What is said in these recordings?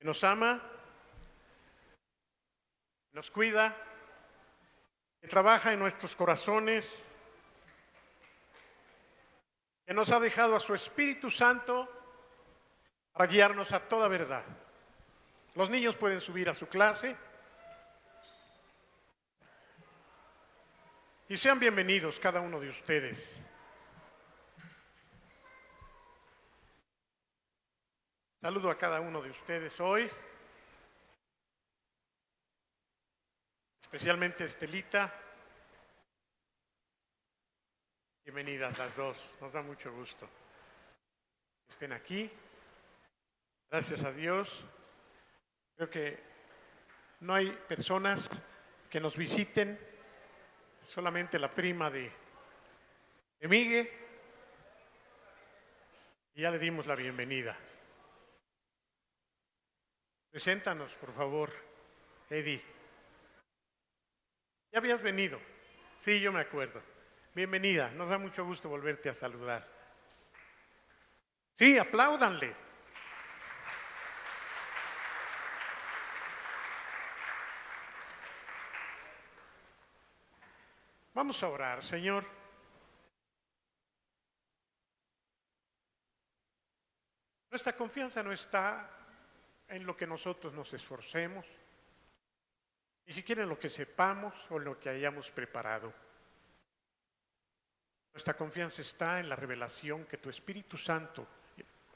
que nos ama, que nos cuida, que trabaja en nuestros corazones, que nos ha dejado a su Espíritu Santo para guiarnos a toda verdad. Los niños pueden subir a su clase y sean bienvenidos cada uno de ustedes. Saludo a cada uno de ustedes hoy, especialmente a Estelita. Bienvenidas las dos, nos da mucho gusto que estén aquí. Gracias a Dios. Creo que no hay personas que nos visiten, solamente la prima de Miguel, y ya le dimos la bienvenida. Preséntanos, por favor, Eddie. ¿Ya habías venido? Sí, yo me acuerdo. Bienvenida, nos da mucho gusto volverte a saludar. Sí, apláudanle. Vamos a orar, Señor. Nuestra confianza no está en lo que nosotros nos esforcemos, ni siquiera en lo que sepamos o en lo que hayamos preparado. Nuestra confianza está en la revelación que tu Espíritu Santo,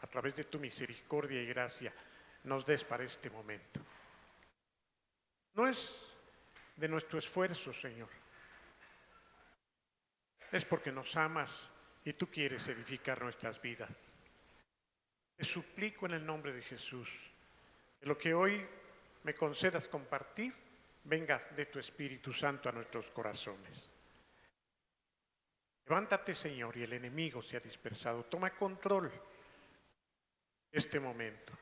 a través de tu misericordia y gracia, nos des para este momento. No es de nuestro esfuerzo, Señor. Es porque nos amas y tú quieres edificar nuestras vidas. Te suplico en el nombre de Jesús que lo que hoy me concedas compartir venga de tu Espíritu Santo a nuestros corazones. Levántate, Señor, y el enemigo se ha dispersado. Toma control de este momento.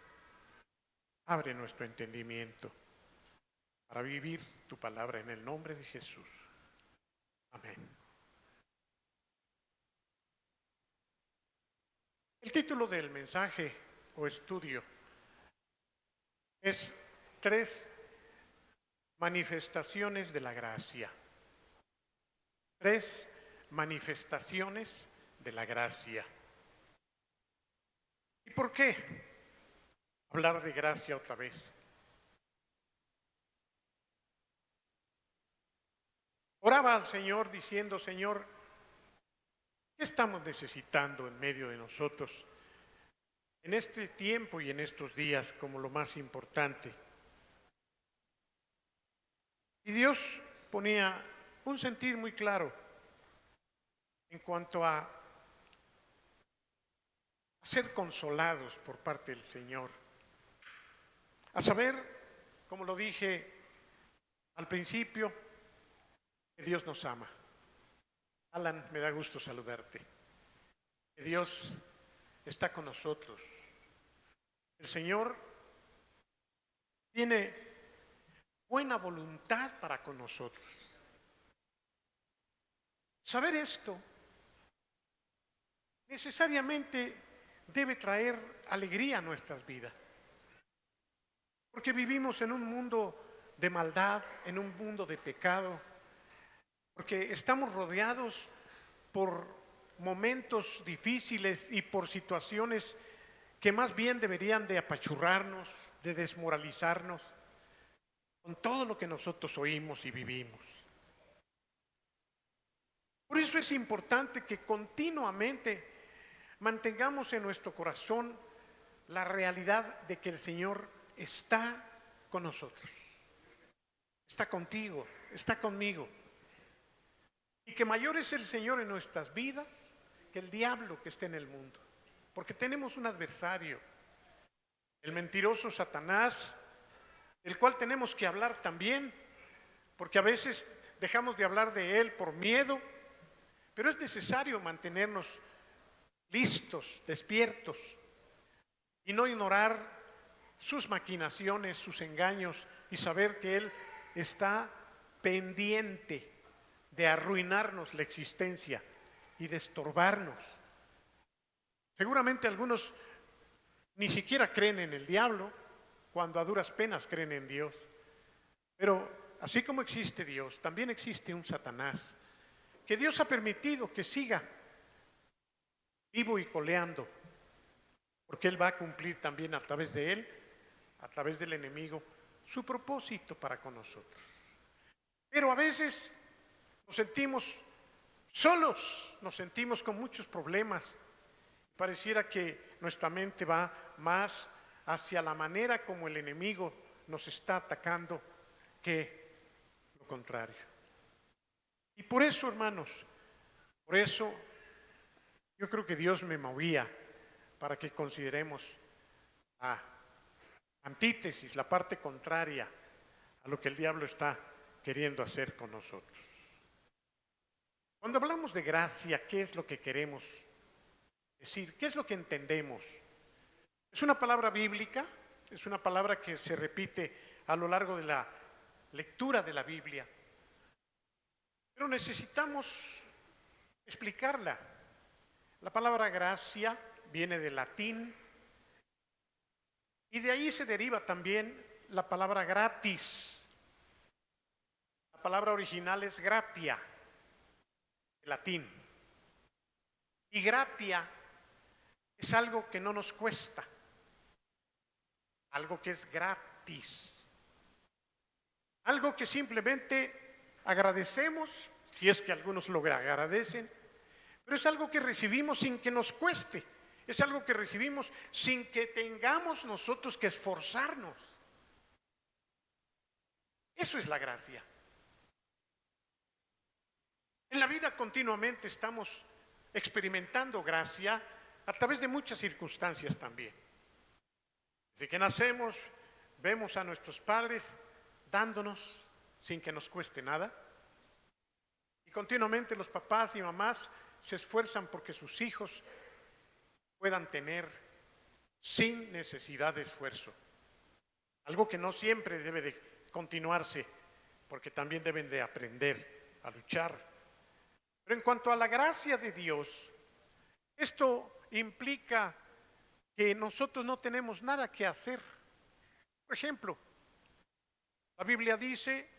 Abre nuestro entendimiento para vivir tu palabra en el nombre de Jesús. Amén. El título del mensaje o estudio es 3 manifestaciones de la gracia. 3 manifestaciones de la gracia. ¿Y por qué hablar de gracia otra vez? Oraba al Señor diciendo: Señor, ¿qué estamos necesitando en medio de nosotros en este tiempo y en estos días como lo más importante? Y Dios ponía un sentir muy claro en cuanto a ser consolados por parte del Señor, a saber, como lo dije al principio, que Dios nos ama. Alan, me da gusto saludarte. Que Dios está con nosotros. El Señor tiene buena voluntad para con nosotros. Saber esto necesariamente debe traer alegría a nuestras vidas, porque vivimos en un mundo de maldad, en un mundo de pecado, porque estamos rodeados por momentos difíciles y por situaciones que más bien deberían de apachurrarnos, de desmoralizarnos, con todo lo que nosotros oímos y vivimos. Por eso es importante que continuamente mantengamos en nuestro corazón la realidad de que el Señor está con nosotros, está contigo, está conmigo, y que mayor es el Señor en nuestras vidas que el diablo que está en el mundo, porque tenemos un adversario, el mentiroso Satanás, del cual tenemos que hablar también, porque a veces dejamos de hablar de él por miedo, pero es necesario mantenernos listos, despiertos, y no ignorar sus maquinaciones, sus engaños, y saber que él está pendiente de arruinarnos la existencia y de estorbarnos. Seguramente algunos ni siquiera creen en el diablo, cuando a duras penas creen en Dios. Pero así como existe Dios, también existe un Satanás que Dios ha permitido que siga vivo y coleando, porque Él va a cumplir también a través de Él, a través del enemigo, su propósito para con nosotros. Pero a veces nos sentimos solos, nos sentimos con muchos problemas. Pareciera que nuestra mente va más hacia la manera como el enemigo nos está atacando que lo contrario. Y por eso, hermanos, por eso yo creo que Dios me movía para que consideremos la antítesis, la parte contraria a lo que el diablo está queriendo hacer con nosotros. Cuando hablamos de gracia, ¿qué es lo que queremos decir? ¿Qué es lo que entendemos? Es una palabra bíblica, es una palabra que se repite a lo largo de la lectura de la Biblia, pero necesitamos explicarla. La palabra gracia viene del latín y de ahí se deriva también la palabra gratis. La palabra original es gratia, el latín. Y gratia es algo que no nos cuesta, algo que es gratis, algo que simplemente agradecemos, si es que algunos lo agradecen, pero es algo que recibimos sin que nos cueste, es algo que recibimos sin que tengamos nosotros que esforzarnos. Eso es la gracia. En la vida continuamente estamos experimentando gracia a través de muchas circunstancias también. Desde que nacemos, vemos a nuestros padres dándonos sin que nos cueste nada. Y continuamente los papás y mamás se esfuerzan porque sus hijos puedan tener sin necesidad de esfuerzo. Algo que no siempre debe de continuarse, porque también deben de aprender a luchar. Pero en cuanto a la gracia de Dios, esto implica que nosotros no tenemos nada que hacer. Por ejemplo, la Biblia dice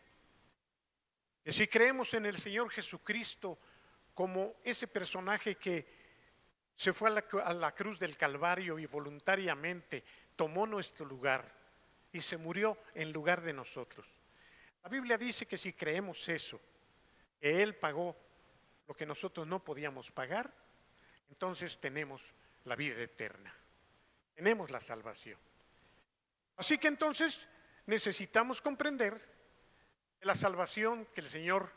que si creemos en el Señor Jesucristo como ese personaje que se fue a la cruz del Calvario y voluntariamente tomó nuestro lugar y se murió en lugar de nosotros. La Biblia dice que si creemos eso, que Él pagó lo que nosotros no podíamos pagar, entonces tenemos la vida eterna, tenemos la salvación. Así que entonces necesitamos comprender que la salvación que el Señor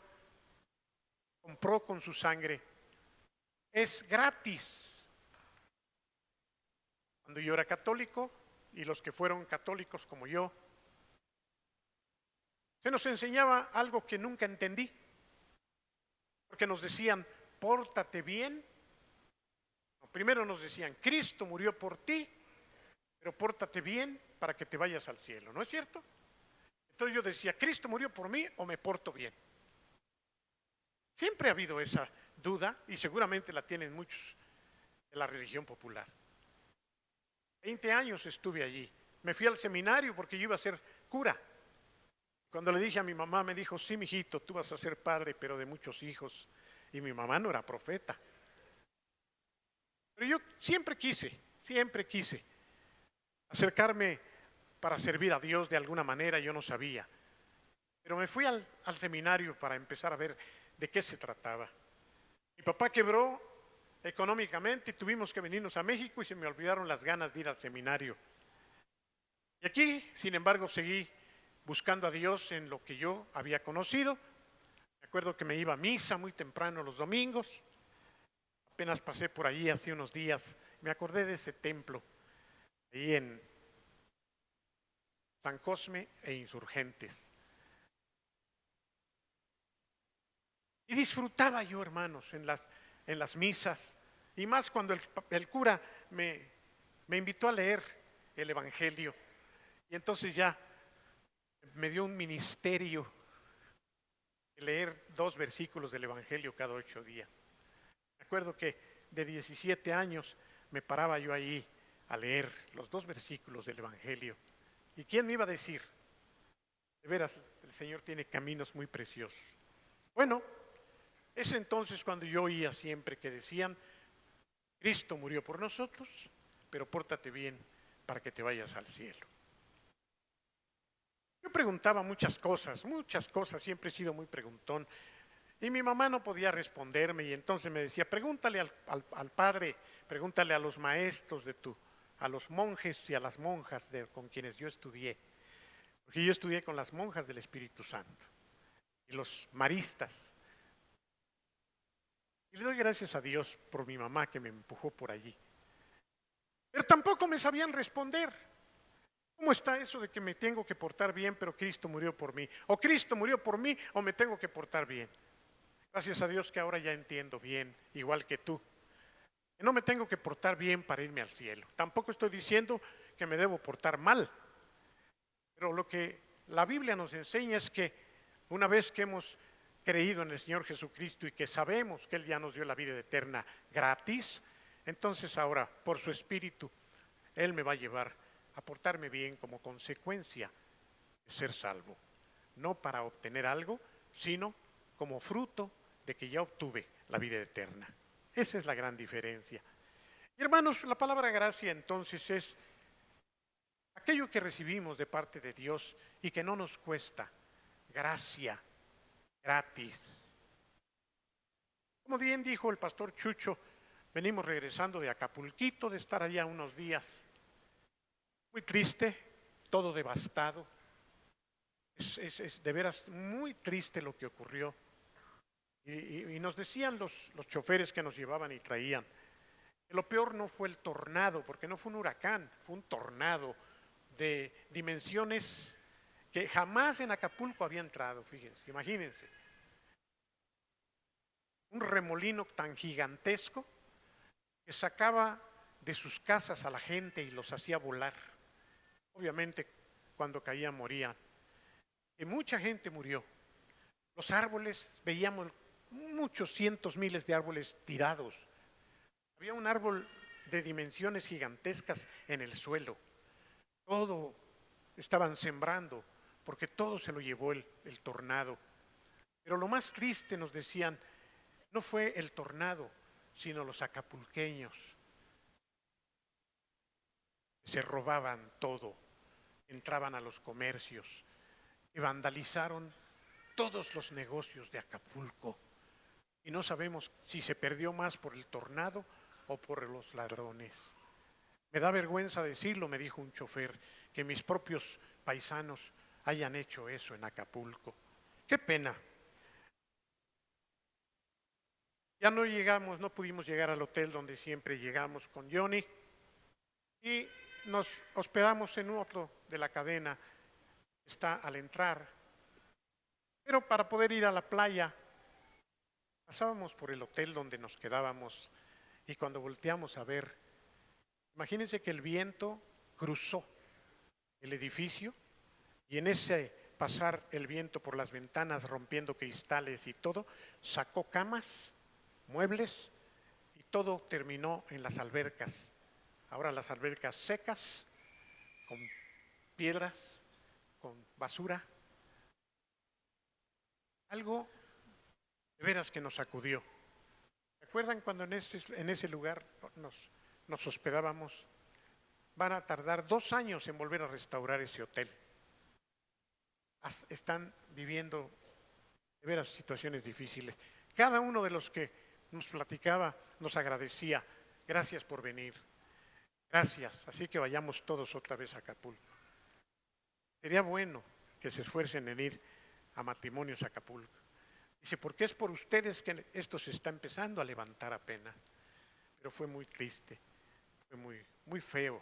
compró con su sangre es gratis. Cuando yo era católico, y los que fueron católicos como yo, se nos enseñaba algo que nunca entendí, porque nos decían, pórtate bien. Primero nos decían, Cristo murió por ti, pero pórtate bien para que te vayas al cielo, ¿no es cierto? Entonces yo decía, ¿Cristo murió por mí o me porto bien? Siempre ha habido esa duda y seguramente la tienen muchos de la religión popular. 20 años estuve allí, me fui al seminario porque yo iba a ser cura. Cuando le dije a mi mamá, me dijo, sí, mijito, tú vas a ser padre, pero de muchos hijos. Y mi mamá no era profeta. Pero yo siempre quise acercarme para servir a Dios de alguna manera, yo no sabía. Pero me fui al seminario para empezar a ver de qué se trataba. Mi papá quebró económicamente y tuvimos que venirnos a México y se me olvidaron las ganas de ir al seminario. Y aquí, sin embargo, seguí buscando a Dios en lo que yo había conocido. Me acuerdo que me iba a misa muy temprano los domingos. Apenas pasé por allí hace unos días, me acordé de ese templo, ahí en San Cosme e Insurgentes. Y disfrutaba yo, hermanos, en las misas, y más cuando el cura me invitó a leer el Evangelio. Y entonces ya me dio un ministerio de leer 2 versículos del Evangelio cada 8 días. Me acuerdo que de 17 años me paraba yo ahí a leer los 2 versículos del Evangelio ¿Y quién me iba a decir? De veras, el Señor tiene caminos muy preciosos. Bueno, es entonces cuando yo oía siempre que decían, Cristo murió por nosotros, pero pórtate bien para que te vayas al cielo. Yo preguntaba muchas cosas, siempre he sido muy preguntón. Y mi mamá no podía responderme y entonces me decía, pregúntale al padre, pregúntale a los maestros a los monjes y a las monjas con quienes yo estudié. Porque yo estudié con las monjas del Espíritu Santo y los maristas. Y le doy gracias a Dios por mi mamá que me empujó por allí. Pero tampoco me sabían responder. ¿Cómo está eso de que me tengo que portar bien, pero Cristo murió por mí? O Cristo murió por mí, o me tengo que portar bien. Gracias a Dios que ahora ya entiendo bien, igual que tú. Que no me tengo que portar bien para irme al cielo. Tampoco estoy diciendo que me debo portar mal. Pero lo que la Biblia nos enseña es que una vez que hemos creído en el Señor Jesucristo y que sabemos que Él ya nos dio la vida eterna gratis, entonces ahora, por su Espíritu, Él me va a llevar a portarme bien como consecuencia de ser salvo. No para obtener algo, sino como fruto de que ya obtuve la vida eterna. Esa es la gran diferencia. Y hermanos, la palabra gracia entonces es aquello que recibimos de parte de Dios y que no nos cuesta. Gracia, gratis. Como bien dijo el pastor Chucho, venimos regresando de Acapulquito, de estar allá unos días. Muy triste, todo devastado. Es de veras muy triste lo que ocurrió. Y nos decían los choferes que nos llevaban y traían, que lo peor no fue el tornado, porque no fue un huracán, fue un tornado de dimensiones que jamás en Acapulco había entrado, fíjense, imagínense. Un remolino tan gigantesco que sacaba de sus casas a la gente y los hacía volar. Obviamente, cuando caían morían. Y mucha gente murió. Los árboles, veíamos muchos cientos, miles de árboles tirados. Había un árbol de dimensiones gigantescas en el suelo. Todo estaban sembrando, porque todo se lo llevó el tornado. Pero lo más triste, nos decían, no fue el tornado, sino los acapulqueños. Se robaban todo, entraban a los comercios y vandalizaron todos los negocios de Acapulco. Y no sabemos si se perdió más por el tornado o por los ladrones. Me da vergüenza decirlo, me dijo un chofer, que mis propios paisanos hayan hecho eso en Acapulco. Qué pena. Ya no llegamos, no pudimos llegar al hotel donde siempre llegamos con Johnny y nos hospedamos en otro de la cadena, está al entrar. Pero para poder ir a la playa, pasábamos por el hotel donde nos quedábamos y cuando volteamos a ver, imagínense que el viento cruzó el edificio y en ese pasar el viento por las ventanas rompiendo cristales y todo, sacó camas, muebles y todo terminó en las albercas. Ahora las albercas secas, con piedras, con basura. Algo de veras que nos sacudió. ¿Recuerdan cuando en ese lugar nos hospedábamos? Van a tardar 2 años en volver a restaurar ese hotel. Están viviendo de veras situaciones difíciles. Cada uno de los que nos platicaba nos agradecía. Gracias por venir. Gracias. Así que vayamos todos otra vez a Acapulco. Sería bueno que se esfuercen en ir a Matrimonios Acapulco. Dice, porque es por ustedes que esto se está empezando a levantar apenas. Pero fue muy triste, fue muy, muy feo.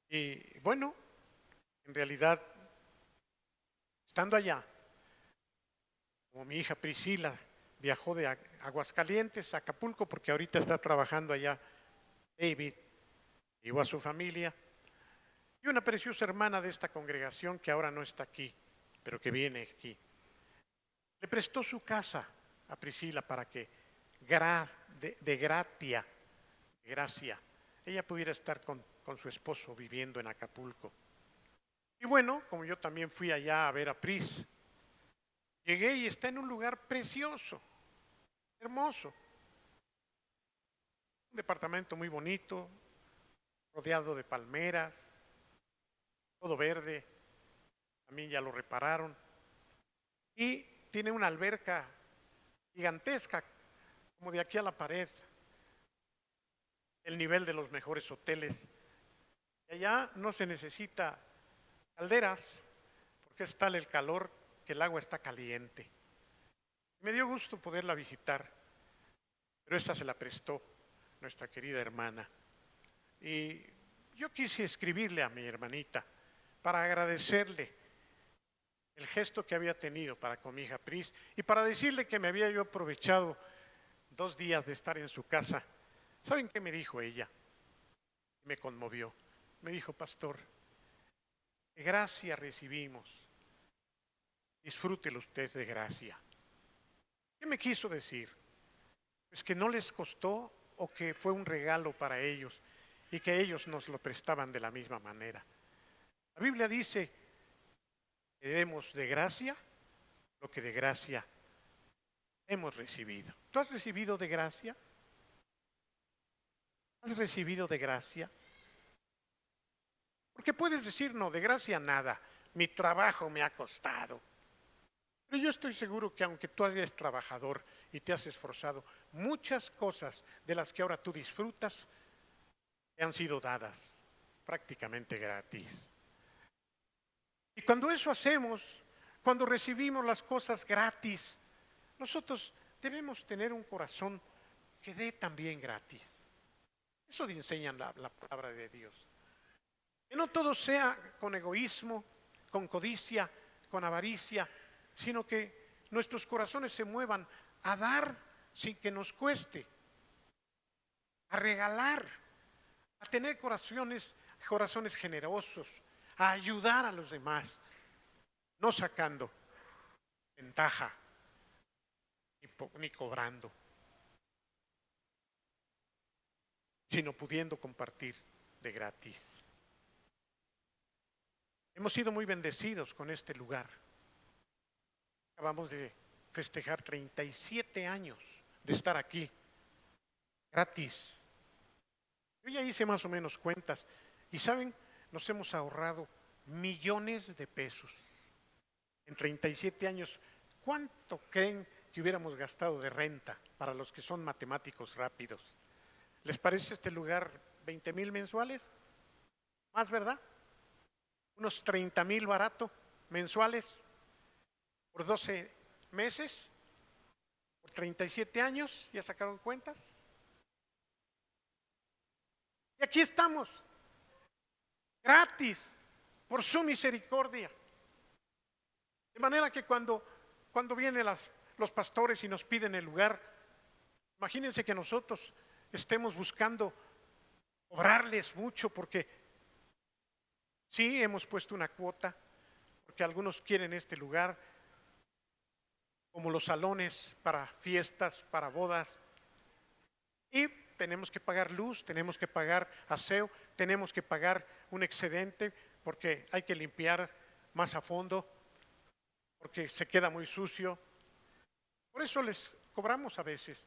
Y bueno, en realidad, estando allá, como mi hija Priscila viajó de Aguascalientes a Acapulco, porque ahorita está trabajando allá David, llevó a su familia, y una preciosa hermana de esta congregación que ahora no está aquí, pero que viene aquí, le prestó su casa a Priscila para que de gracia, ella pudiera estar con su esposo viviendo en Acapulco. bueno, como yo también fui allá a ver a Pris, llegué y está en un lugar precioso, hermoso. Un departamento muy bonito, rodeado de palmeras, todo verde, también ya lo repararon. Y tiene una alberca gigantesca, como de aquí a la pared, el nivel de los mejores hoteles. Y allá no se necesita calderas, porque es tal el calor que el agua está caliente. Me dio gusto poderla visitar, pero esta se la prestó nuestra querida hermana. Y yo quise escribirle a mi hermanita para agradecerle el gesto que había tenido para con mi hija Pris y para decirle que me había yo aprovechado 2 días de estar en su casa. ¿Saben qué me dijo ella? Me conmovió. Me dijo: pastor, qué gracia recibimos. Disfrútelo usted de gracia. ¿Qué me quiso decir? Pues que no les costó o que fue un regalo para ellos y que ellos nos lo prestaban de la misma manera. La Biblia dice que demos de gracia lo que de gracia hemos recibido. ¿Tú has recibido de gracia? ¿Has recibido de gracia? Porque puedes decir: no, de gracia nada, mi trabajo me ha costado. Pero yo estoy seguro que aunque tú eres trabajador y te has esforzado, muchas cosas de las que ahora tú disfrutas te han sido dadas prácticamente gratis. Y cuando eso hacemos, cuando recibimos las cosas gratis, nosotros debemos tener un corazón que dé también gratis. Eso enseña la palabra de Dios. Que no todo sea con egoísmo, con codicia, con avaricia, sino que nuestros corazones se muevan a dar sin que nos cueste, a regalar, a tener corazones generosos, a ayudar a los demás, no sacando ventaja ni cobrando, sino pudiendo compartir de gratis. Hemos sido muy bendecidos con este lugar. Acabamos de festejar 37 años de estar aquí, gratis. Yo ya hice más o menos cuentas y saben, nos hemos ahorrado millones de pesos. En 37 años, ¿cuánto creen que hubiéramos gastado de renta para los que son matemáticos rápidos? ¿Les parece este lugar 20,000 mensuales? ¿Más, verdad? Unos 30,000 barato mensuales por 12 meses, por 37 años, ¿ya sacaron cuentas? Y aquí estamos, gratis, por su misericordia. De manera que cuando vienen los pastores y nos piden el lugar, imagínense que nosotros estemos buscando cobrarles mucho, porque sí hemos puesto una cuota, porque algunos quieren este lugar, como los salones para fiestas, para bodas, y tenemos que pagar luz, tenemos que pagar aseo, tenemos que pagar un excedente porque hay que limpiar más a fondo, porque se queda muy sucio. Por eso les cobramos a veces,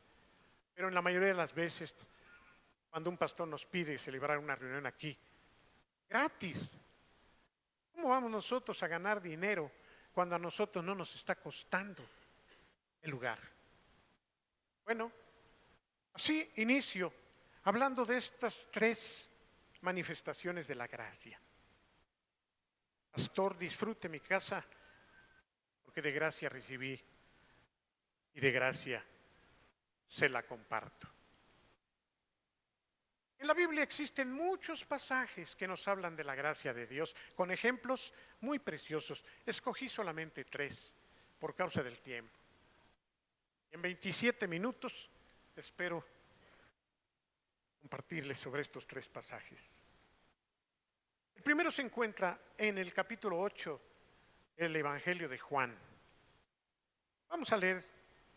pero en la mayoría de las veces, cuando un pastor nos pide celebrar una reunión aquí, gratis. ¿Cómo vamos nosotros a ganar dinero cuando a nosotros no nos está costando el lugar? Bueno, así inicio hablando de estas 3 manifestaciones de la gracia. Pastor, disfrute mi casa porque de gracia recibí y de gracia se la comparto. En la Biblia existen muchos pasajes que nos hablan de la gracia de Dios, con ejemplos muy preciosos. Escogí solamente 3 por causa del tiempo. En 27 minutos espero compartirles sobre estos 3 pasajes. El primero se encuentra en el capítulo 8 del Evangelio de Juan. Vamos a leer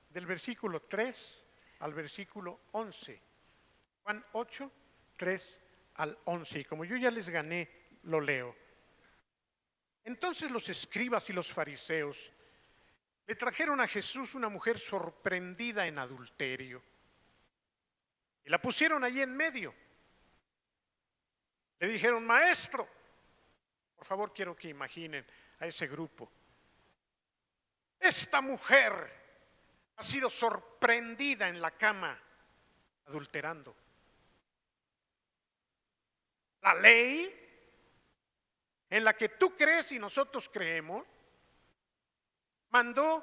del versículo 3 al versículo 11. Juan 8, 3 al 11. Y como yo ya les gané, lo leo. Entonces los escribas y los fariseos le trajeron a Jesús una mujer sorprendida en adulterio y la pusieron allí en medio. Le dijeron: maestro, por favor, quiero que imaginen a ese grupo. Esta mujer ha sido sorprendida en la cama adulterando. La ley en la que tú crees y nosotros creemos mandó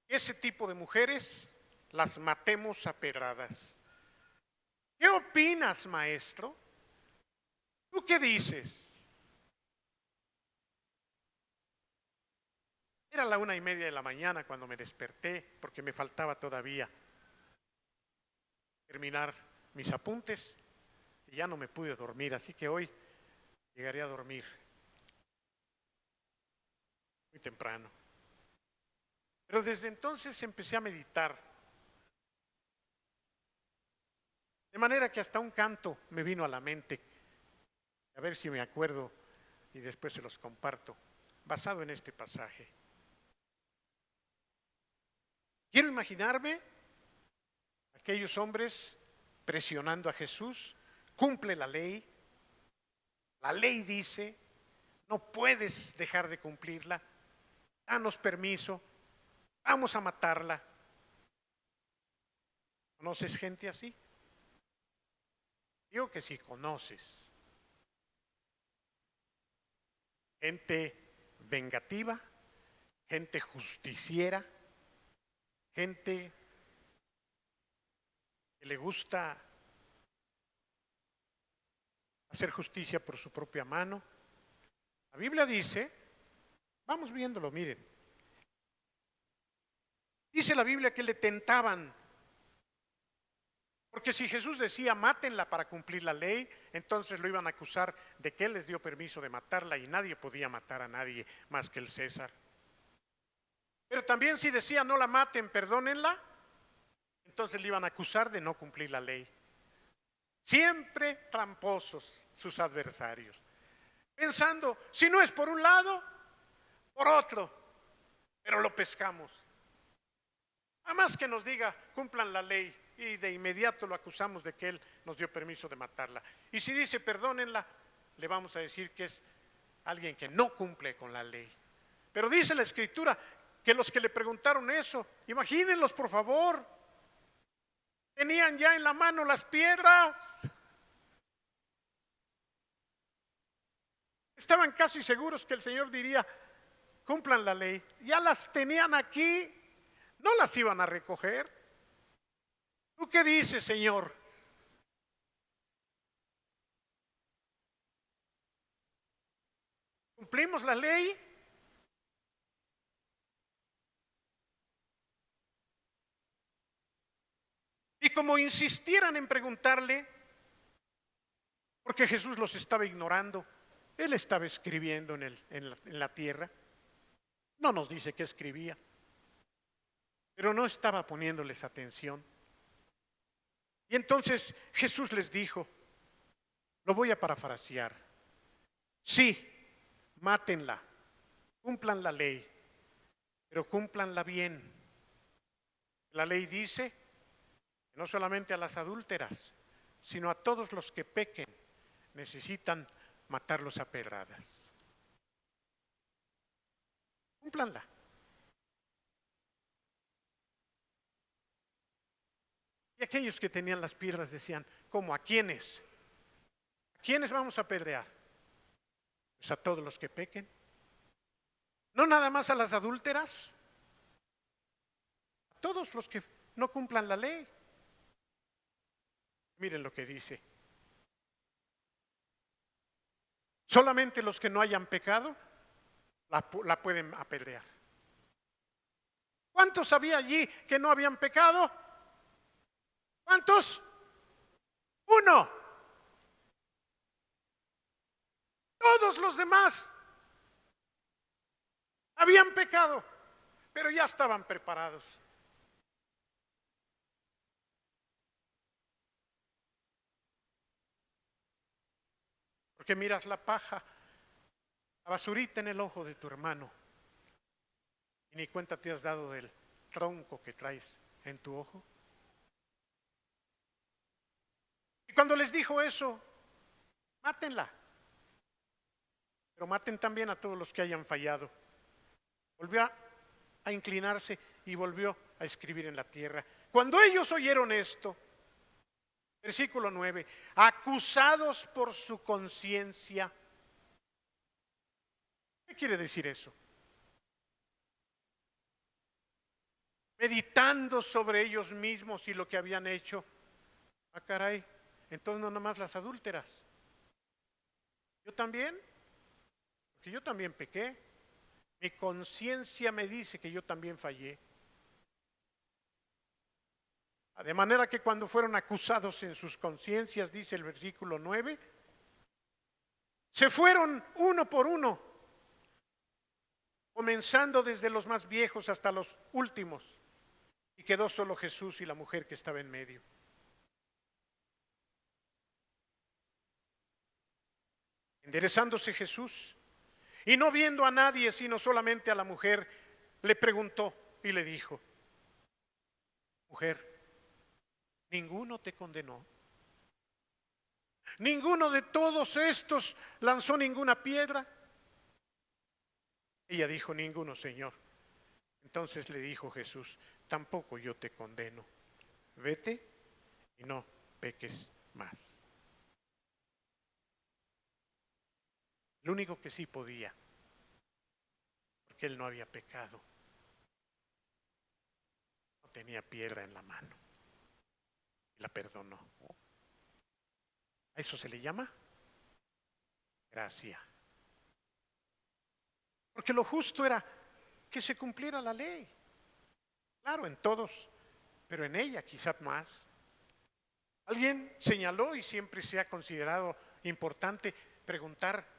que ese tipo de mujeres las matemos a pedradas. ¿Qué opinas, maestro? ¿Tú qué dices? Era la 1:30 de la mañana cuando me desperté, porque me faltaba todavía terminar mis apuntes y ya no me pude dormir, así que hoy llegaré a dormir muy temprano. Pero desde entonces empecé a meditar, de manera que hasta un canto me vino a la mente, a ver si me acuerdo y después se los comparto, basado en este pasaje. Quiero imaginarme aquellos hombres presionando a Jesús: cumple la ley dice, no puedes dejar de cumplirla, danos permiso, vamos a matarla. ¿Conoces gente así? Digo que sí, conoces. Gente vengativa, gente justiciera, gente que le gusta hacer justicia por su propia mano. La Biblia dice, vamos viéndolo, miren. Dice la Biblia que le tentaban, porque si Jesús decía mátenla para cumplir la ley, entonces lo iban a acusar de que él les dio permiso de matarla y nadie podía matar a nadie más que el César. Pero también si decía no la maten, perdónenla, entonces le iban a acusar de no cumplir la ley. Siempre tramposos sus adversarios, pensando, si no es por un lado, por otro, pero lo pescamos. A más que nos diga, cumplan la ley, y de inmediato lo acusamos de que él nos dio permiso de matarla. Y si dice perdónenla, le vamos a decir que es alguien que no cumple con la ley. Pero dice la Escritura que los que le preguntaron eso, imagínenlos por favor, tenían ya en la mano las piedras. Estaban casi seguros que el Señor diría, cumplan la ley. Ya las tenían aquí, no las iban a recoger. ¿Tú qué dices, Señor? ¿Cumplimos la ley? Y como insistieran en preguntarle, porque Jesús los estaba ignorando, él estaba escribiendo en la tierra. No nos dice qué escribía, pero no estaba poniéndoles atención. Y entonces Jesús les dijo, lo voy a parafrasear: sí, mátenla, cumplan la ley, pero cúmplanla bien. La ley dice que no solamente a las adúlteras, sino a todos los que pequen necesitan matarlos a pedradas. Cúmplanla. Y aquellos que tenían las piedras decían, ¿cómo? ¿A quiénes? ¿A quiénes vamos a apedrear? Pues a todos los que pequen. No nada más a las adúlteras, a todos los que no cumplan la ley. Miren lo que dice. Solamente los que no hayan pecado la pueden apedrear. ¿Cuántos había allí que no habían pecado? ¿Cuántos? Uno. Todos los demás habían pecado, pero ya estaban preparados. Porque miras la paja la basurita en el ojo de tu hermano y ni cuenta te has dado del tronco que traes en tu ojo. Y cuando les dijo eso, mátenla, pero maten también a todos los que hayan fallado. Volvió a inclinarse y volvió a escribir en la tierra. Cuando ellos oyeron esto, versículo 9, acusados por su conciencia. ¿Qué quiere decir eso? Meditando sobre ellos mismos y lo que habían hecho. Ah, caray, entonces no nomás las adúlteras. Yo también, porque yo también pequé. Mi conciencia me dice que yo también fallé. De manera que cuando fueron acusados en sus conciencias, dice el versículo 9, se fueron uno por uno, comenzando desde los más viejos hasta los últimos, y quedó solo Jesús y la mujer que estaba en medio. Enderezándose Jesús, y no viendo a nadie sino solamente a la mujer, le preguntó y le dijo: mujer, ¿ninguno te condenó? ¿Ninguno de todos estos lanzó ninguna piedra? Ella dijo: ninguno, Señor. Entonces le dijo Jesús: tampoco yo te condeno. Vete y no peques más. Lo único que sí podía, porque él no había pecado, no tenía piedra en la mano, y la perdonó. ¿A eso se le llama gracia? Porque lo justo era que se cumpliera la ley. Claro, en todos, pero en ella quizá más. Alguien señaló, y siempre se ha considerado importante preguntar,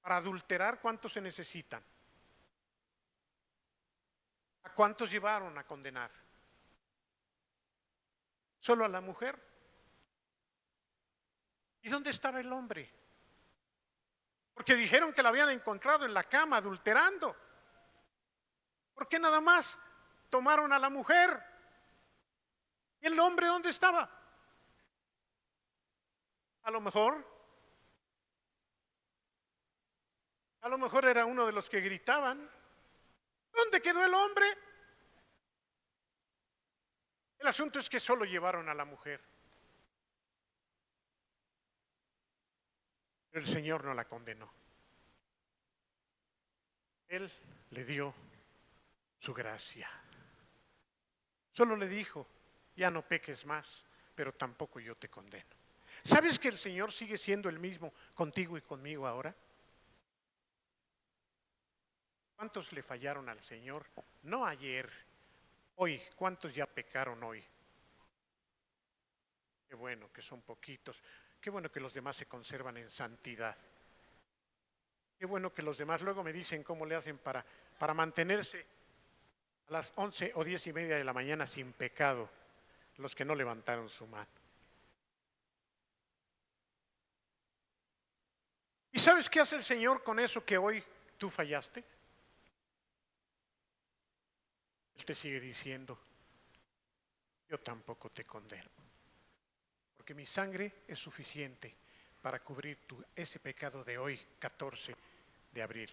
para adulterar, ¿cuántos se necesitan? ¿A cuántos llevaron a condenar? ¿Solo a la mujer? ¿Y dónde estaba el hombre? Porque dijeron que la habían encontrado en la cama adulterando. ¿Por qué nada más tomaron a la mujer? ¿Y el hombre dónde estaba? A lo mejor era uno de los que gritaban. ¿Dónde quedó el hombre? El asunto es que solo llevaron a la mujer. Pero el Señor no la condenó. Él le dio su gracia. Solo le dijo: ya no peques más, pero tampoco yo te condeno. ¿Sabes que el Señor sigue siendo el mismo contigo y conmigo ahora? ¿Cuántos le fallaron al Señor? No ayer, hoy. ¿Cuántos ya pecaron hoy? Qué bueno que son poquitos. Qué bueno que los demás se conservan en santidad. Qué bueno que los demás luego me dicen cómo le hacen para mantenerse a las 11 o 10:30 de la mañana sin pecado, los que no levantaron su mano. ¿Y sabes qué hace el Señor con eso que hoy tú fallaste? Él te sigue diciendo: yo tampoco te condeno, porque mi sangre es suficiente para cubrir ese pecado de hoy, 14 de abril.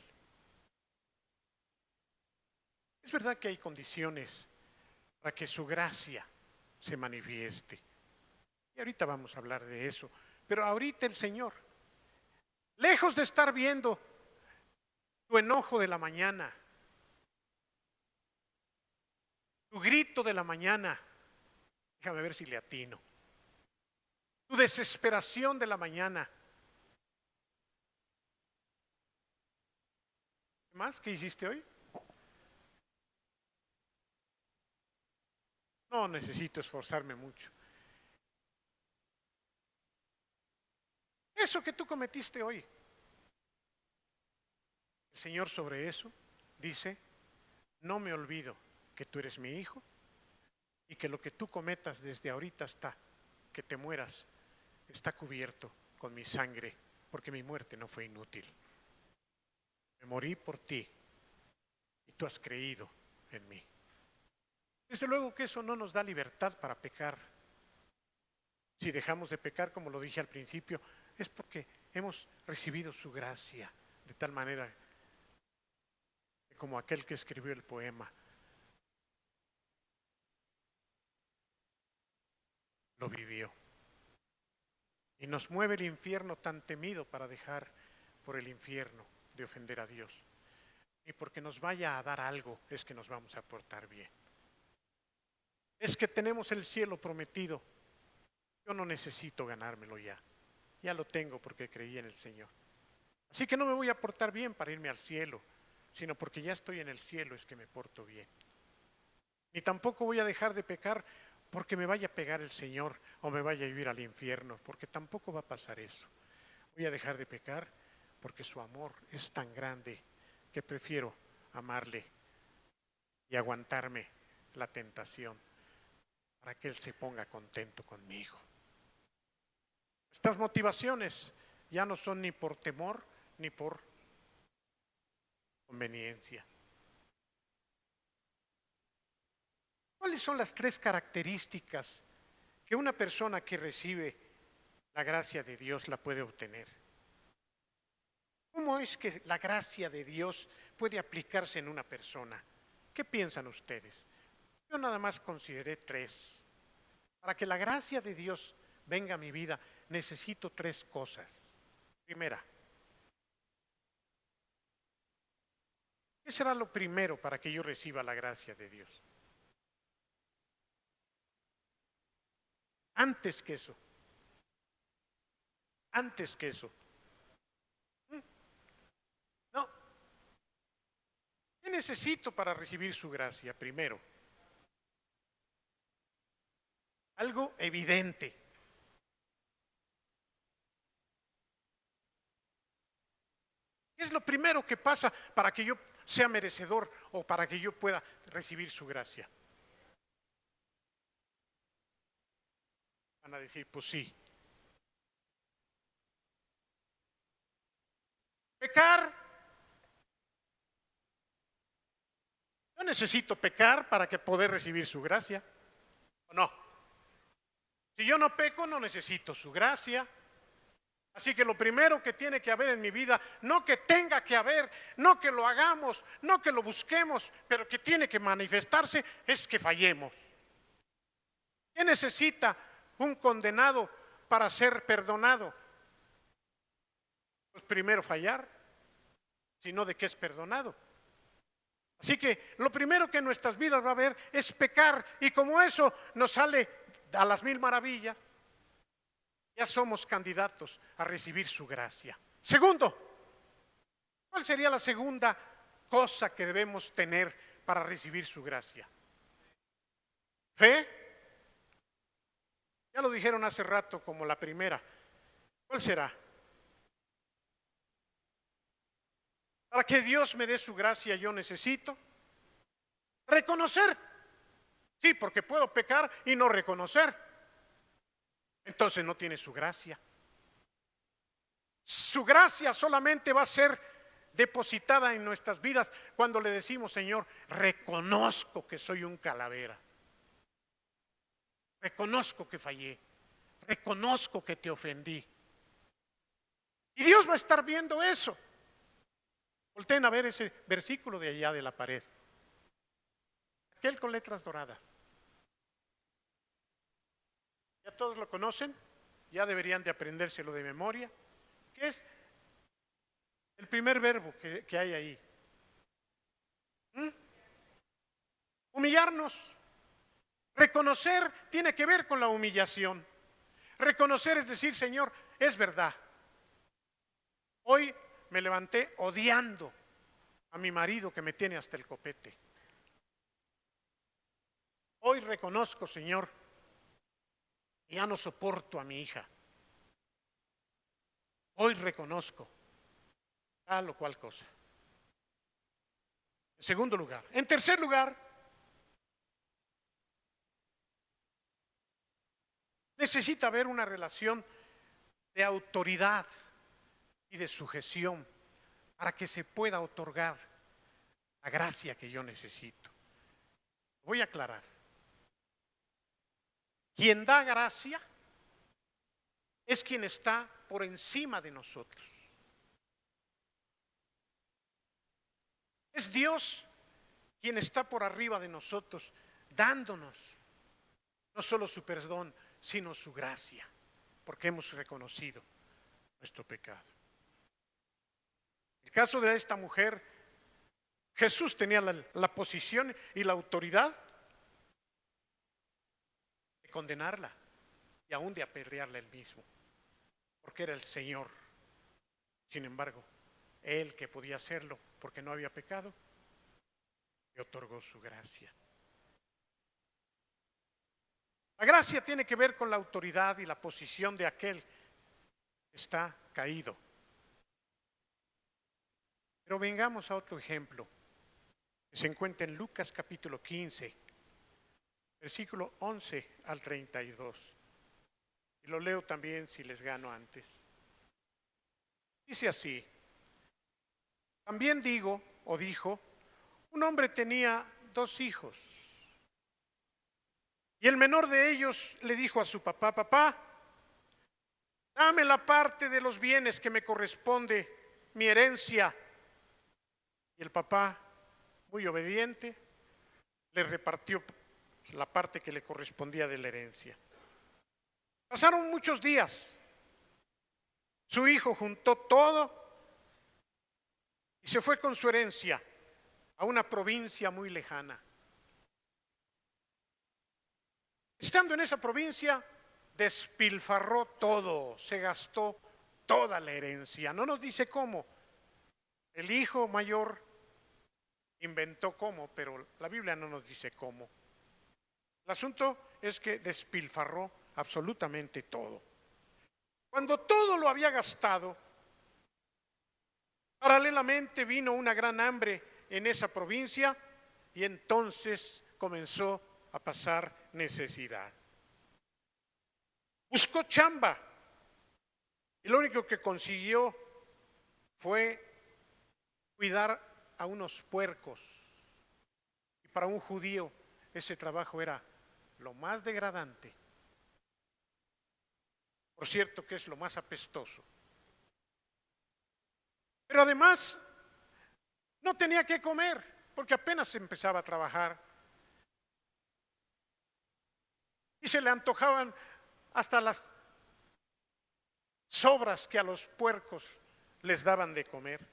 Es verdad que hay condiciones para que su gracia se manifieste, y ahorita vamos a hablar de eso. Pero ahorita el Señor, lejos de estar viendo tu enojo de la mañana, tu grito de la mañana, déjame ver si le atino, tu desesperación de la mañana, ¿qué más? ¿Qué hiciste hoy? No necesito esforzarme mucho. Eso que tú cometiste hoy, el Señor sobre eso dice: no me olvido que tú eres mi hijo y que lo que tú cometas desde ahorita hasta que te mueras está cubierto con mi sangre, porque mi muerte no fue inútil. Me morí por ti y tú has creído en mí. Desde luego que eso no nos da libertad para pecar. Si dejamos de pecar, como lo dije al principio, es porque hemos recibido su gracia, de tal manera que como aquel que escribió el poema, lo vivió. Y nos mueve el infierno tan temido para dejar por el infierno de ofender a Dios. Y porque nos vaya a dar algo es que nos vamos a portar bien. Es que tenemos el cielo prometido. Yo no necesito ganármelo ya. Ya lo tengo porque creí en el Señor. Así que no me voy a portar bien para irme al cielo, sino porque ya estoy en el cielo es que me porto bien. Ni tampoco voy a dejar de pecar porque me vaya a pegar el Señor o me vaya a ir al infierno, porque tampoco va a pasar eso. Voy a dejar de pecar porque su amor es tan grande que prefiero amarle y aguantarme la tentación para que Él se ponga contento conmigo. Estas motivaciones ya no son ni por temor ni por conveniencia. ¿Cuáles son las 3 características que una persona que recibe la gracia de Dios la puede obtener? ¿Cómo es que la gracia de Dios puede aplicarse en una persona? ¿Qué piensan ustedes? Yo nada más consideré 3. Para que la gracia de Dios venga a mi vida, necesito 3 cosas. Primera, ¿qué será lo primero para que yo reciba la gracia de Dios? Antes que eso. No. ¿Qué necesito para recibir su gracia? Primero, algo evidente. ¿Qué es lo primero que pasa para que yo sea merecedor o para que yo pueda recibir su gracia? Van a decir, pues sí. Pecar. Yo necesito pecar para que poder recibir su gracia. ¿O no? Si yo no peco, no necesito su gracia. Así que lo primero que tiene que haber en mi vida, no que tenga que haber, no que lo hagamos, no que lo busquemos, pero que tiene que manifestarse, es que fallemos. ¿Qué necesita un condenado para ser perdonado? Pues primero fallar, sino de que es perdonado. Así que lo primero que en nuestras vidas va a haber es pecar, y como eso nos sale a las 1000 maravillas, ya somos candidatos a recibir su gracia. Segundo, ¿cuál sería la segunda cosa que debemos tener para recibir su gracia? Fe. Ya lo dijeron hace rato como la primera. ¿Cuál será? Para que Dios me dé su gracia yo necesito reconocer. Sí, porque puedo pecar y no reconocer. Entonces no tiene su gracia. Su gracia solamente va a ser depositada en nuestras vidas cuando le decimos, Señor, reconozco que soy un calavera. Reconozco que fallé. Reconozco que te ofendí. Y Dios va a estar viendo eso. Volteen a ver ese versículo de allá de la pared. Aquel con letras doradas. Ya todos lo conocen, ya deberían de aprendérselo de memoria. ¿Qué es el primer verbo que hay ahí? Humillarnos. Reconocer tiene que ver con la humillación. Reconocer es decir, Señor, es verdad. Hoy me levanté odiando a mi marido que me tiene hasta el copete. Hoy reconozco, Señor, que ya no soporto a mi hija. Hoy reconozco tal o cual cosa. En segundo lugar. En tercer lugar, necesita haber una relación de autoridad y de sujeción para que se pueda otorgar la gracia que yo necesito. Voy a aclarar. Quien da gracia es quien está por encima de nosotros. Es Dios quien está por arriba de nosotros, dándonos no solo su perdón, sino su gracia, porque hemos reconocido nuestro pecado. En el caso de esta mujer, Jesús tenía la posición y la autoridad de condenarla y aún de apedrearla él mismo, porque era el Señor. Sin embargo, él, que podía hacerlo porque no había pecado, le otorgó su gracia. La gracia tiene que ver con la autoridad y la posición de aquel que está caído. Pero vengamos a otro ejemplo que se encuentra en Lucas capítulo 15, versículo 11 al 32. Y lo leo también si les gano antes. Dice así: también digo, o dijo, un hombre tenía 2 hijos. Y el menor de ellos le dijo a su papá: papá, dame la parte de los bienes que me corresponde, mi herencia. Y el papá, muy obediente, le repartió la parte que le correspondía de la herencia. Pasaron muchos días. Su hijo juntó todo y se fue con su herencia a una provincia muy lejana. Estando en esa provincia, despilfarró todo, se gastó toda la herencia. No nos dice cómo. El hijo mayor inventó cómo, pero la Biblia no nos dice cómo. El asunto es que despilfarró absolutamente todo. Cuando todo lo había gastado, paralelamente vino una gran hambre en esa provincia y entonces comenzó a pasar necesidad. Buscó chamba y lo único que consiguió fue cuidar a unos puercos. Y para un judío ese trabajo era lo más degradante. Por cierto que es lo más apestoso. Pero además no tenía que comer porque apenas empezaba a trabajar. Y se le antojaban hasta las sobras que a los puercos les daban de comer.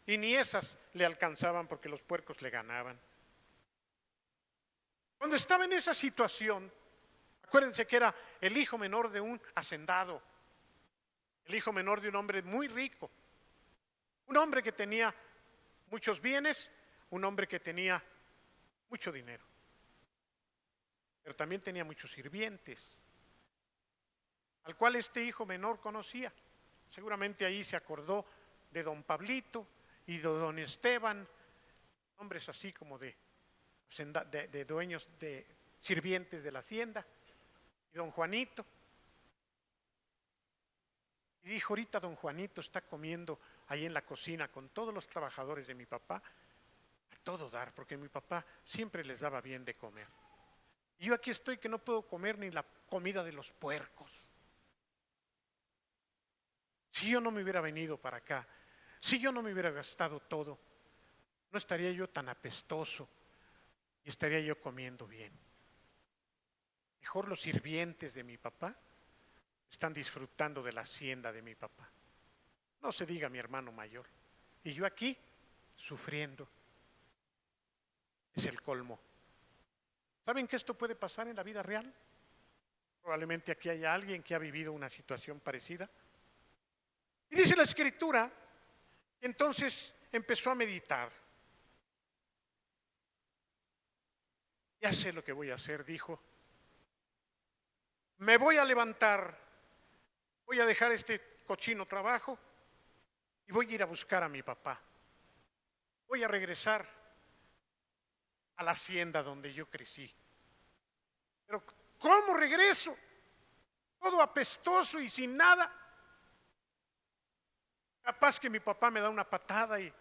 Y ni esas le alcanzaban porque los puercos le ganaban. Cuando estaba en esa situación, acuérdense que era el hijo menor de un hacendado, el hijo menor de un hombre muy rico, un hombre que tenía muchos bienes, un hombre que tenía mucho dinero, pero también tenía muchos sirvientes, al cual este hijo menor conocía. Seguramente ahí se acordó de don Pablito y de don Esteban, hombres así como de dueños, de sirvientes de la hacienda, y don Juanito. Y dijo: ahorita don Juanito está comiendo ahí en la cocina con todos los trabajadores de mi papá, a todo dar, porque mi papá siempre les daba bien de comer. Y yo aquí estoy que no puedo comer ni la comida de los puercos. Si yo no me hubiera venido para acá, si yo no me hubiera gastado todo, no estaría yo tan apestoso y estaría yo comiendo bien. Mejor los sirvientes de mi papá están disfrutando de la hacienda de mi papá. No se diga mi hermano mayor. Y yo aquí sufriendo. Es el colmo. ¿Saben que esto puede pasar en la vida real? Probablemente aquí haya alguien que ha vivido una situación parecida. Y dice la Escritura, entonces empezó a meditar. Ya sé lo que voy a hacer, dijo. Me voy a levantar, voy a dejar este cochino trabajo y voy a ir a buscar a mi papá. Voy a regresar a la hacienda donde yo crecí. Pero ¿cómo regreso? Todo apestoso y sin nada. Capaz que mi papá me da una patada ¿y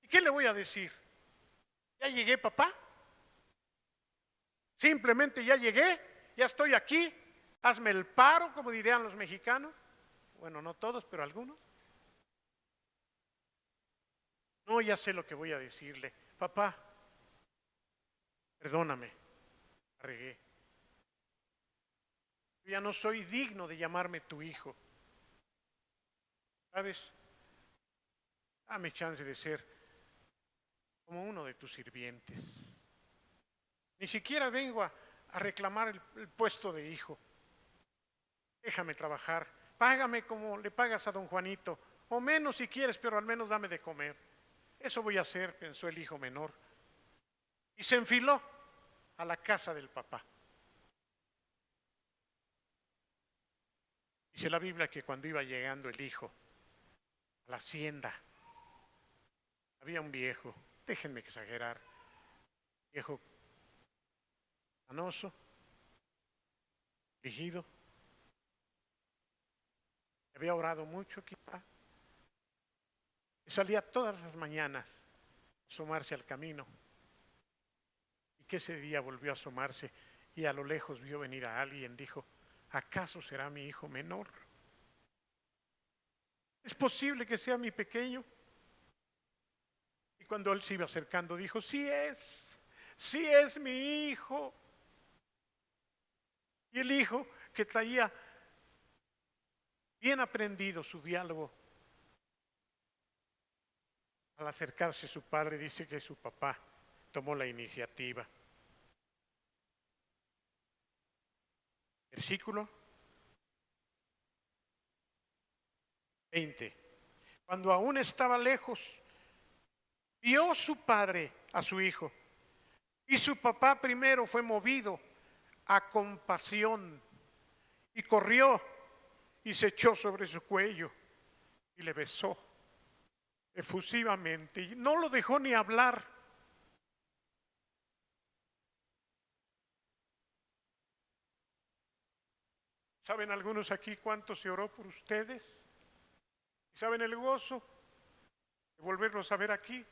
qué le voy a decir? ¿Ya llegué, papá? Simplemente ya llegué, ya estoy aquí, hazme el paro, como dirían los mexicanos. Bueno, no todos, pero algunos. No, ya sé lo que voy a decirle. Papá, perdóname, la regué. Yo ya no soy digno de llamarme tu hijo. ¿Sabes? Dame chance de ser como uno de tus sirvientes. Ni siquiera vengo a reclamar el puesto de hijo. Déjame trabajar. Págame como le pagas a don Juanito. O menos si quieres, pero al menos dame de comer. Eso voy a hacer, pensó el hijo menor. Y se enfiló a la casa del papá. Dice la Biblia que cuando iba llegando el hijo a la hacienda, había un viejo, déjenme exagerar, viejo canoso, rígido, había orado mucho quizá, y salía todas las mañanas a asomarse al camino, y que ese día volvió a asomarse y a lo lejos vio venir a alguien, dijo, ¿acaso será mi hijo menor? ¿Es posible que sea mi pequeño? Y cuando él se iba acercando dijo, sí es mi hijo. Y el hijo, que traía bien aprendido su diálogo, al acercarse a su padre, dice que su papá tomó la iniciativa. Versículo 20. Cuando aún estaba lejos, vio su padre a su hijo. Y su papá primero fue movido a compasión y corrió y se echó sobre su cuello y le besó efusivamente y no lo dejó ni hablar. ¿Saben algunos aquí cuánto se oró por ustedes? ¿Y saben el gozo de volverlos a ver aquí?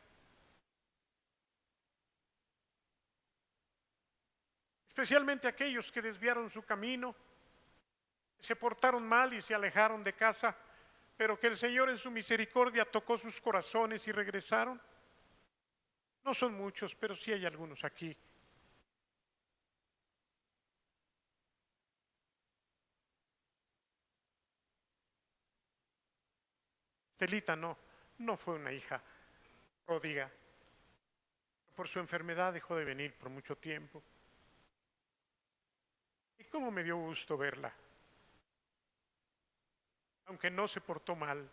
Especialmente aquellos que desviaron su camino, se portaron mal y se alejaron de casa, pero que el Señor en su misericordia tocó sus corazones y regresaron. No son muchos, pero sí hay algunos aquí. Estelita no fue una hija pródiga. Por su enfermedad dejó de venir por mucho tiempo. Y cómo me dio gusto verla, aunque no se portó mal.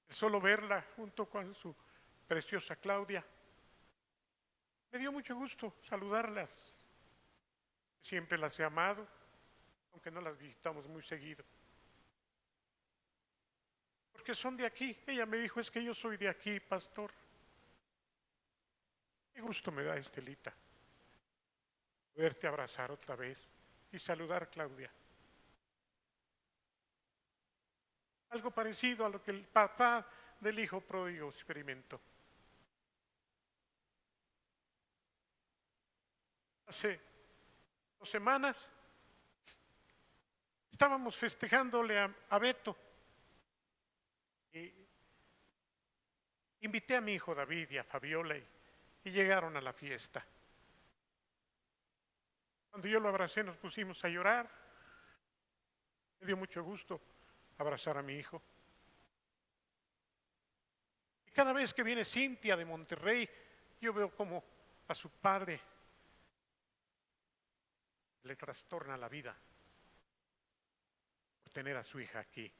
Solo verla junto con su preciosa Claudia, me dio mucho gusto saludarlas. Siempre las he amado, aunque no las visitamos muy seguido. Porque son de aquí. Ella me dijo, es que yo soy de aquí, pastor. Qué gusto me da, Estelita, poderte abrazar otra vez y saludar, Claudia. Algo parecido a lo que el papá del hijo pródigo experimentó. Hace 2 semanas estábamos festejándole a Beto. Y invité a mi hijo David y a Fabiola y llegaron a la fiesta. Cuando yo lo abracé nos pusimos a llorar. Me dio mucho gusto abrazar a mi hijo. Y cada vez que viene Cintia de Monterrey, yo veo como a su padre le trastorna la vida por tener a su hija aquí.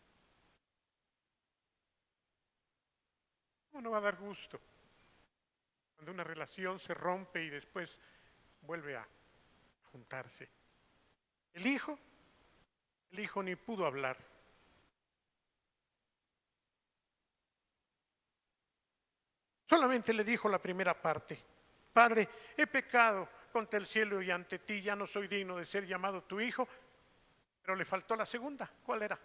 ¿Cómo no va a dar gusto cuando una relación se rompe y después vuelve a juntarse? El hijo ni pudo hablar. Solamente le dijo la primera parte: Padre, he pecado contra el cielo y ante ti, ya no soy digno de ser llamado tu hijo. Pero le faltó la segunda. ¿Cuál era?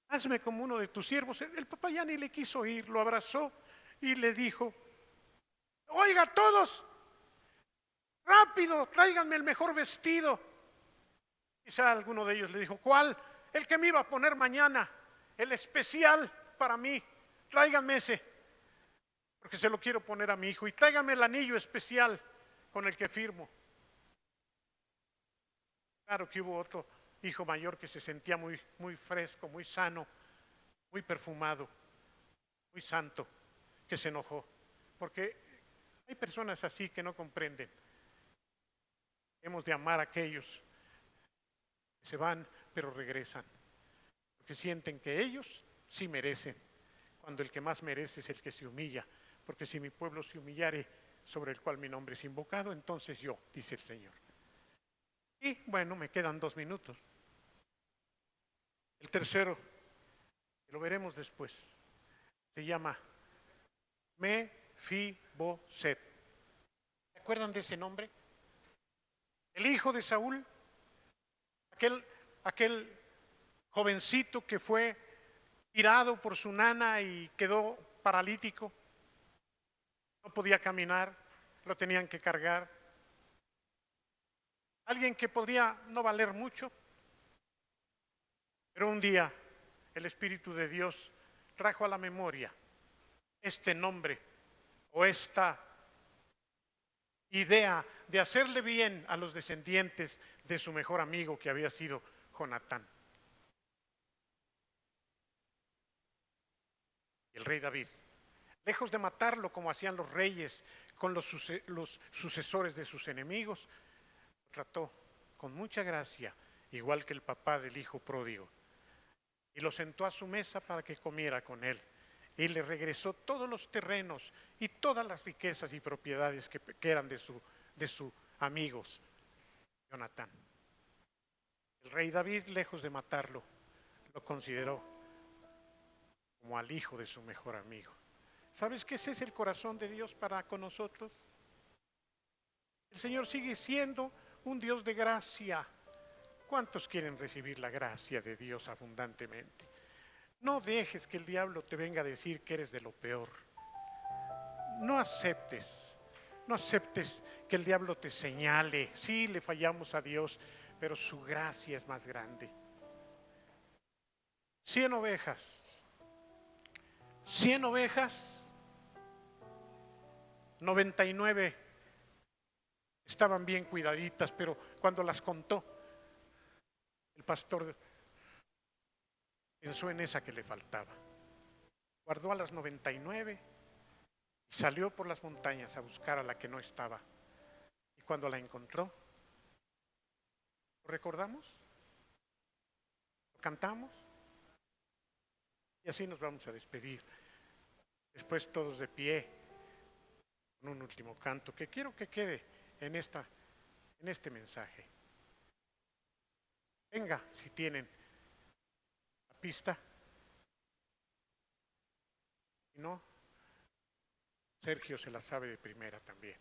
hazme como uno de tus siervos. El papá ya ni le quiso ir, lo abrazó y le dijo: oiga todos, rápido, tráiganme el mejor vestido. Quizá alguno de ellos le dijo: ¿cuál? El que me iba a poner mañana, el especial para mí, tráiganme ese, porque se lo quiero poner a mi hijo, y tráiganme el anillo especial con el que firmo. Claro que hubo otro hijo mayor que se sentía muy, muy fresco, muy sano, muy perfumado, muy santo, que se enojó, porque hay personas así que no comprenden. Hemos de amar a aquellos que se van pero regresan, porque sienten que ellos sí merecen, cuando el que más merece es el que se humilla, porque si mi pueblo se humillare, sobre el cual mi nombre es invocado, entonces yo, dice el Señor. Y bueno, me quedan 2 minutos. El tercero, lo veremos después, se llama Mefiboset. ¿Se acuerdan de ese nombre? El hijo de Saúl, aquel jovencito que fue tirado por su nana y quedó paralítico, no podía caminar, lo tenían que cargar. Alguien que podría no valer mucho, pero un día el Espíritu de Dios trajo a la memoria este nombre o esta idea de hacerle bien a los descendientes de su mejor amigo, que había sido Jonatán. El rey David, lejos de matarlo como hacían los reyes con los sucesores de sus enemigos, lo trató con mucha gracia, igual que el papá del hijo pródigo, y lo sentó a su mesa para que comiera con él, y le regresó todos los terrenos y todas las riquezas y propiedades que eran de sus amigos, Jonatán. El rey David, lejos de matarlo, lo consideró como al hijo de su mejor amigo. ¿Sabes que ese es el corazón de Dios para con nosotros? El Señor sigue siendo un Dios de gracia. ¿Cuántos quieren recibir la gracia de Dios abundantemente? No dejes que el diablo te venga a decir que eres de lo peor. No aceptes que el diablo te señale. Sí, le fallamos a Dios, pero su gracia es más grande. 100 ovejas, 99 estaban bien cuidaditas, pero cuando las contó, el pastor pensó en esa que le faltaba. Guardó a las 99 y salió por las montañas a buscar a la que no estaba. Y cuando la encontró, ¿lo recordamos? ¿Lo cantamos? Y así nos vamos a despedir. Después todos de pie, con un último canto que quiero que quede en este mensaje. Venga, si tienen la pista. Si no, Sergio se la sabe de primera también.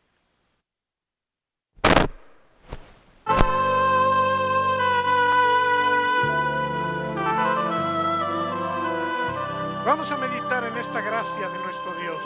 Vamos a meditar en esta gracia de nuestro Dios.